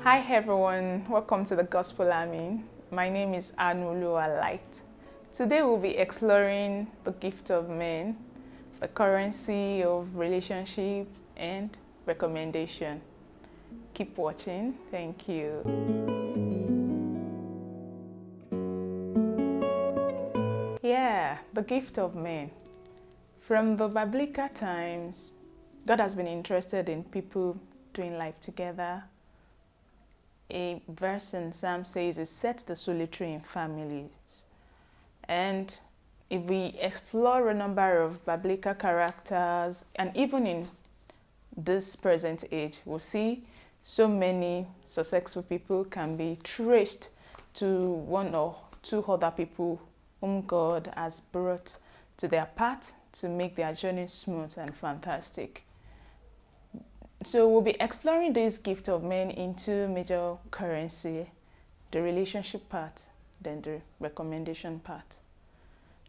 Hi everyone, welcome to the Gospel Army. My name is Aanuoluwa Light. Today we'll be exploring the gift of men, the currency of relationship and recommendation. Keep watching. Thank you. Yeah, the gift of men. From the biblical times, God has been interested in people doing life together. A verse in Psalm says it sets the solitary in families. And if we explore a number of biblical characters, and even in this present age, we'll see so many successful people can be traced to one or two other people whom God has brought to their path to make their journey smooth and fantastic. So we'll be exploring this gift of men in two major currency, the relationship part, then the recommendation part.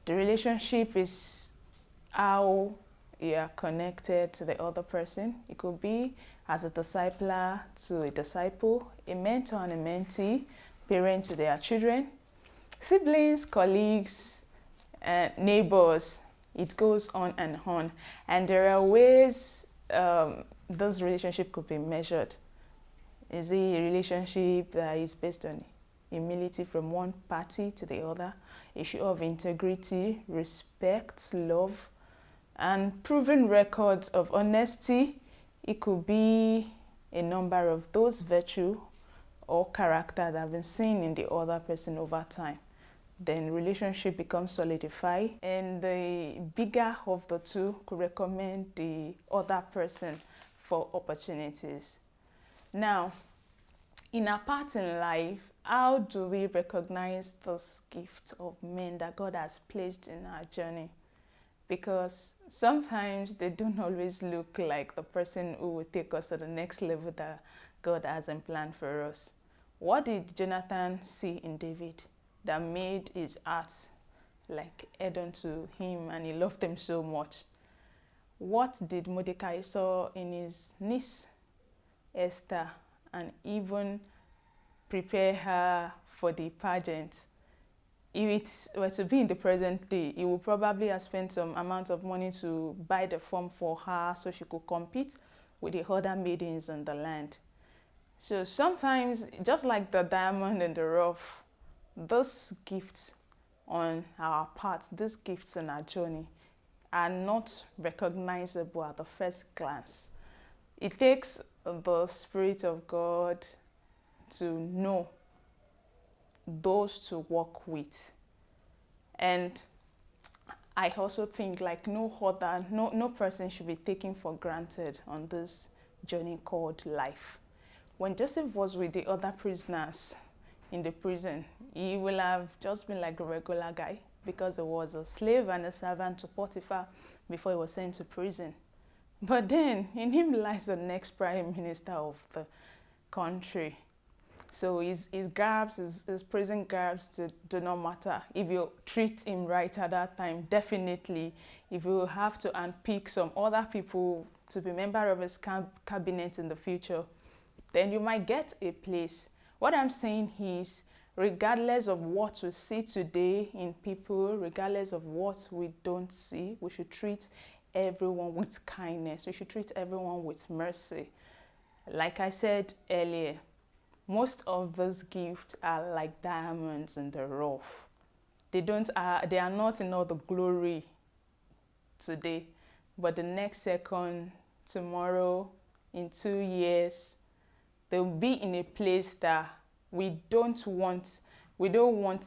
The relationship is how you are connected to the other person. It could be as a discipler to a disciple, a mentor and a mentee, parent to their children, siblings, colleagues, neighbors. It goes on and on. And there are ways this relationship could be measured. Is it a relationship that is based on humility from one party to the other, a show of integrity, respect, love, and proven records of honesty? It could be a number of those virtues or character that have been seen in the other person over time. Then relationship becomes solidified, and the bigger of the two could recommend the other person for opportunities. Now, in our part in life, how do we recognize this gift of men that God has placed in our journey? Because sometimes they don't always look like the person who will take us to the next level that God has in plan for us. What did Jonathan see in David that made his heart like head on to him and he loved him so much? What did Mordecai saw in his niece Esther and even prepare her for the pageant? If it were to be in the present day, he would probably have spent some amount of money to buy the form for her so she could compete with the other maidens in the land. So sometimes, just like the diamond in the rough, those gifts on our path, these gifts in our journey, are not recognizable at the first glance. It takes the Spirit of God to know those to work with. And I also think like no person should be taken for granted on this journey called life. When Joseph was with the other prisoners in the prison, he will have just been like a regular guy because he was a slave and a servant to Potiphar before he was sent to prison. But then in him lies the next prime minister of the country. So his garbs, his prison garbs do not matter. If you treat him right at that time, definitely. If you have to unpick some other people to be member of his cabinet in the future, then you might get a place. What I'm saying is, regardless of what we see today in people, regardless of what we don't see, we should treat everyone with kindness. We should treat everyone with mercy. Like I said earlier, most of those gifts are like diamonds in the rough. They are not in all the glory today, but the next second, tomorrow, in 2 years, they'll be in a place that we don't want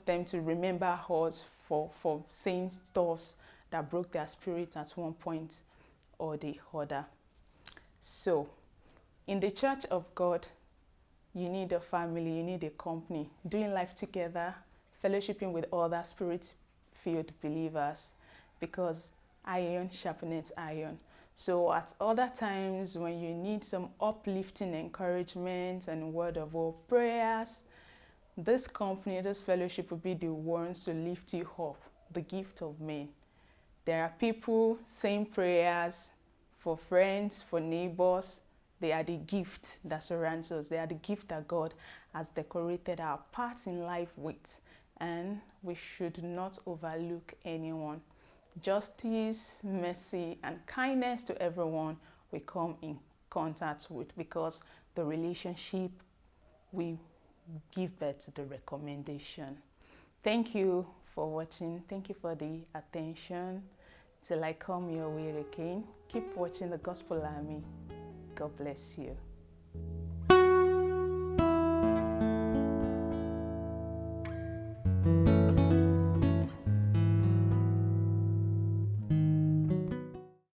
them to remember us for saying stuffs that broke their spirit at one point or the other. So, in the church of God, you need a family, you need a company, doing life together, fellowshipping with other spirit-filled believers, because iron sharpens iron. So at other times when you need some uplifting encouragement and word of hope, prayers, this company, this fellowship will be the ones to lift you up, the gift of men. There are people saying prayers for friends, for neighbors, They are the gift that surrounds us. They are the gift that God has decorated our path in life with. And we should not overlook anyone. Justice, mercy, and kindness to everyone we come in contact with, because the relationship we give birth to the recommendation. Thank you for watching. Thank you for the attention. Till I come your way again, keep watching the Gospel Army. God bless you.